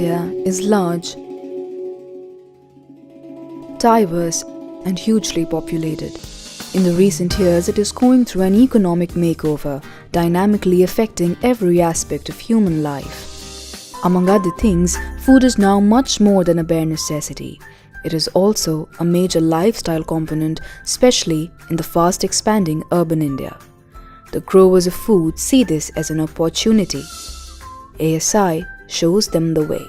India is large, diverse, and hugely populated. In the recent years, it is going through an economic makeover, dynamically affecting every aspect of human life. Among other things, food is now much more than a bare necessity. It is also a major lifestyle component, especially in the fast expanding urban India. The growers of food see this as an opportunity. ASI shows them the way.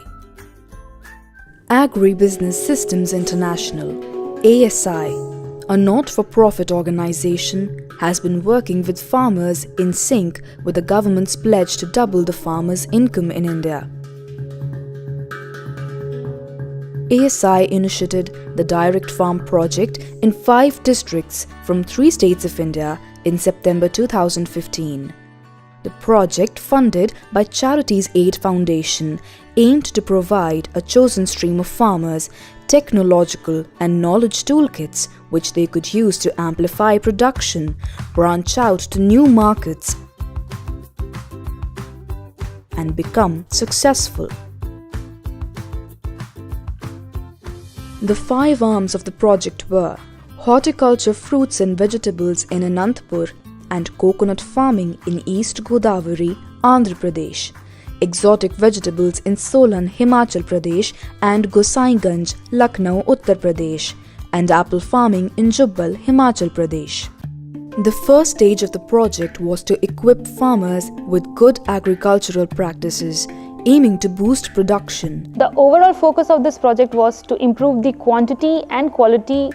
Agribusiness Systems International, ASI, a not-for-profit organization, has been working with farmers in sync with the government's pledge to double the farmers' income in India. ASI initiated the Direct Farm project in 5 districts from 3 states of India in September 2015. The project, funded by Charities Aid Foundation, aimed to provide a chosen stream of farmers technological and knowledge toolkits which they could use to amplify production, branch out to new markets, and become successful. The 5 arms of the project were horticulture, fruits and vegetables in Anantapur, and coconut farming in East Godavari, Andhra Pradesh, exotic vegetables in Solan, Himachal Pradesh, and Gosaiganj, Lucknow, Uttar Pradesh, and apple farming in Jubbal, Himachal Pradesh. The first stage of the project was to equip farmers with good agricultural practices, aiming to boost production. The overall focus of this project was to improve the quantity and quality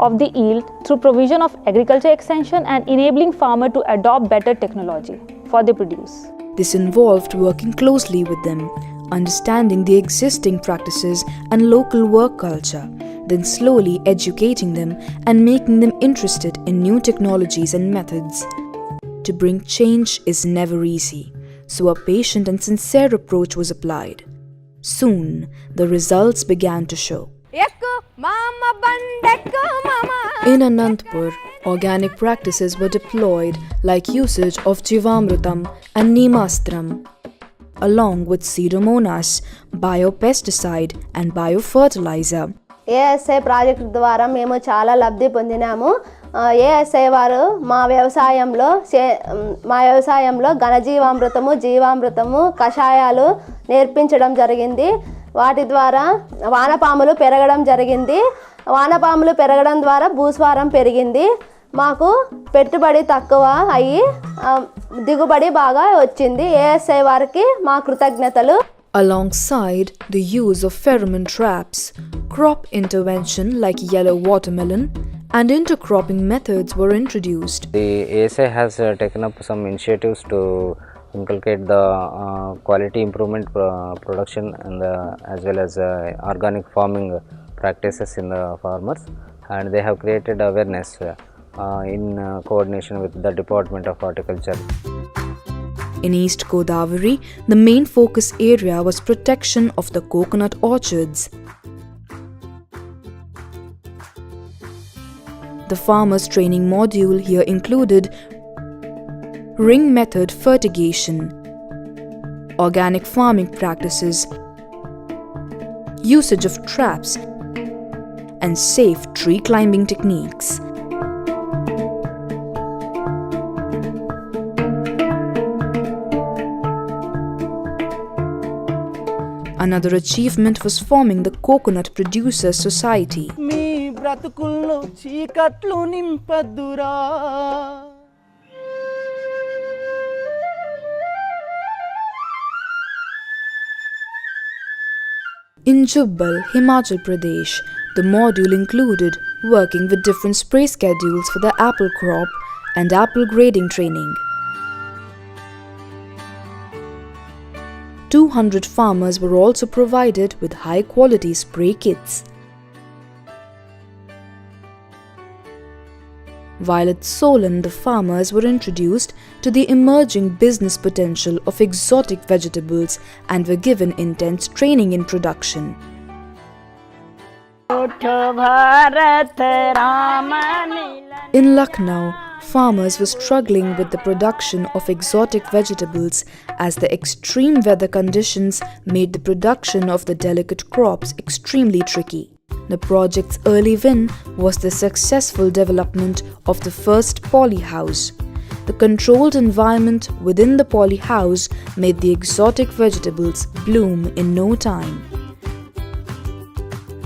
of the yield through provision of agriculture extension and enabling farmer to adopt better technology for the produce. This involved working closely with them, understanding the existing practices and local work culture, then slowly educating them and making them interested in new technologies and methods. To bring change is never easy, so a patient and sincere approach was applied. Soon, the results began to show. In Anantapur, organic practices were deployed like usage of Jivamrutam and Neemastram, along with Pseudomonas, biopesticide and biofertilizer. ASI project ద్వారా మేము చాలా లబ్ధి పొందినాము. ASI వారు మా వ్యవసాయంలో ఘనజీవామృతము, జీవామృతము, కషాయాలు నేర్పించడం జరిగింది. వాటి ద్వారా వానపాములు పెరగడం జరిగింది. వానపాములు పెరగడం ద్వారా భూస్వారం పెరిగింది. మాకు పెట్టుబడి తక్కువ అయ్యి దిగుబడి బాగా వచ్చింది. ASI వారికి మా కృతజ్ఞతలు. Alongside the use of pheromone traps, crop intervention like yellow watermelon and intercropping methods were introduced. The ASI has taken up some initiatives to inculcate the quality improvement production and as well as organic farming practices in the farmers, and they have created awareness in coordination with the Department of Horticulture. In East Godavari, the main focus area was protection of the coconut orchards. The farmers' training module here included ring method fertigation, organic farming practices, usage of traps, and safe tree climbing techniques. Another achievement was forming the Coconut Producers Society. In Jubbal, Himachal Pradesh, the module included working with different spray schedules for the apple crop and apple grading training. 200 farmers were also provided with high-quality spray kits. While at Solan, the farmers were introduced to the emerging business potential of exotic vegetables and were given intense training in production. In Lucknow, farmers were struggling with the production of exotic vegetables as the extreme weather conditions made the production of the delicate crops extremely tricky. The project's early win was the successful development of the first poly house. The controlled environment within the poly house made the exotic vegetables bloom in no time.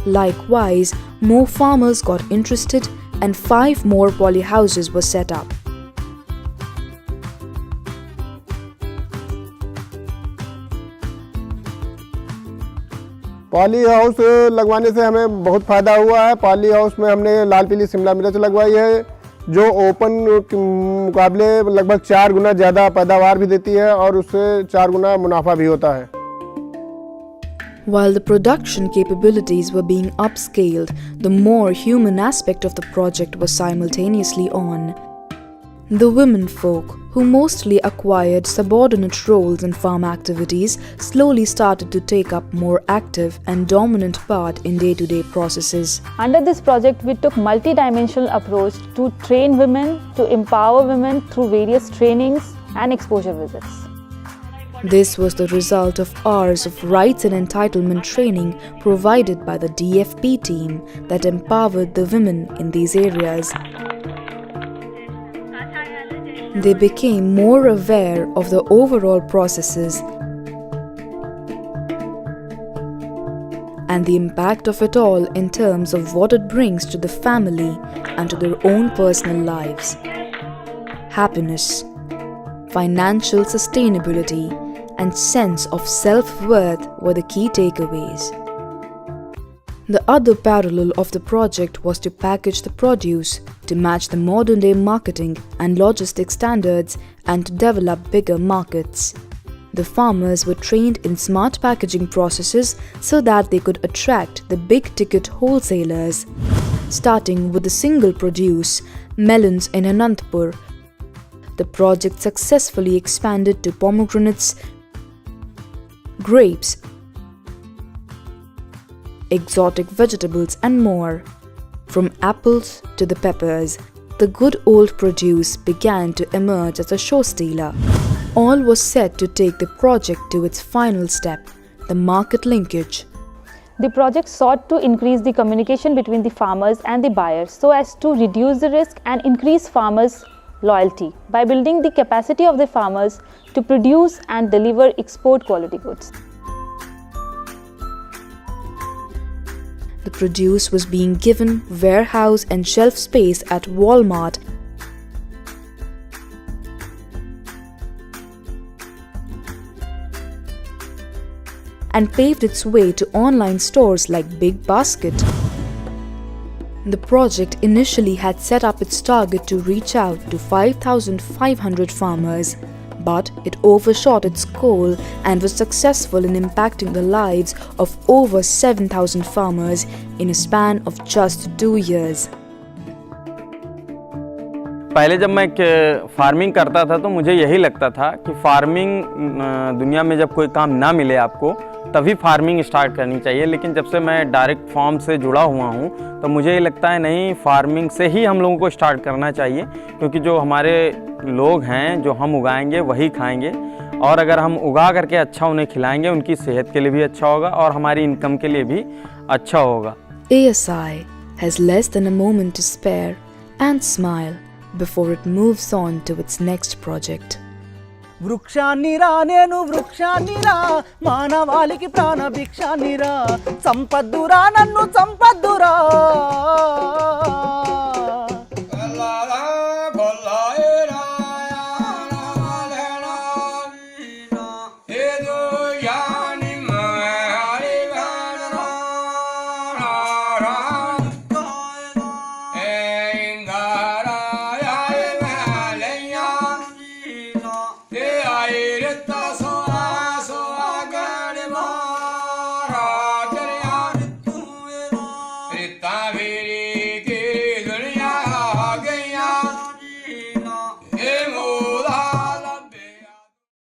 Likewise, more farmers got interested and 5 more poly houses were set up. Poly house लगवाने से हमें बहुत फ़ायदा हुआ है। Poly house में हमने लाल पीली शिमला मिर्च लगवाई है जो ओपन के मुकाबले लगभग 4 गुना ज़्यादा पैदावार भी देती है और उससे 4 गुना मुनाफा भी होता है। While the production capabilities were being upscaled, the more human aspect of the project was simultaneously on. The women folk, who mostly acquired subordinate roles in farm activities, slowly started to take up more active and dominant part in day-to-day processes. Under this project, we took multi-dimensional approach to train women, to empower women through various trainings and exposure visits. This was the result of hours of rights and entitlement training provided by the DFP team that empowered the women in these areas. They became more aware of the overall processes and the impact of it all in terms of what it brings to the family and to their own personal lives. Happiness, financial sustainability, and sense of self-worth were the key takeaways. The other parallel of the project was to package the produce to match the modern-day marketing and logistics standards and to develop bigger markets. The farmers were trained in smart packaging processes so that they could attract the big-ticket wholesalers. Starting with the single produce, melons in Anantapur, the project successfully expanded to pomegranates, grapes, exotic vegetables and more. From apples to the peppers, the good old produce began to emerge as a show stealer. All was set to take the project to its final step, the market linkage. The project sought to increase the communication between the farmers and the buyers so as to reduce the risk and increase farmers' loyalty by building the capacity of the farmers to produce and deliver export quality goods. The produce was being given warehouse and shelf space at Walmart and paved its way to online stores like Big Basket. The project initially had set up its target to reach out to 5,500 farmers, but it overshot its goal and was successful in impacting the lives of over 7,000 farmers in a span of just 2 years. पहले जब मैं farming करता था तो मुझे यही लगता था कि फार्मिंग दुनिया में जब कोई काम ना मिले आपको तभी फार्मिंग स्टार्ट करनी चाहिए, लेकिन जब से मैं डायरेक्ट फार्म से जुड़ा हुआ हूँ तो मुझे ये लगता है नहीं, फार्मिंग से ही हम लोगों को स्टार्ट करना चाहिए, क्योंकि जो हमारे लोग हैं जो हम उगाएंगे वही खाएंगे, और अगर हम उगा करके अच्छा उन्हें खिलाएंगे उनकी सेहत के लिए भी अच्छा होगा और हमारी इनकम के लिए भी अच्छा होगा. ASI has less than a moment to spare and smile before it moves on to its next project. వృక్షాన్నిరా నేను వృక్షాన్నిరా మానవాళికి ప్రాణ భిక్షాన్నిరా సంపద్దురా నన్ను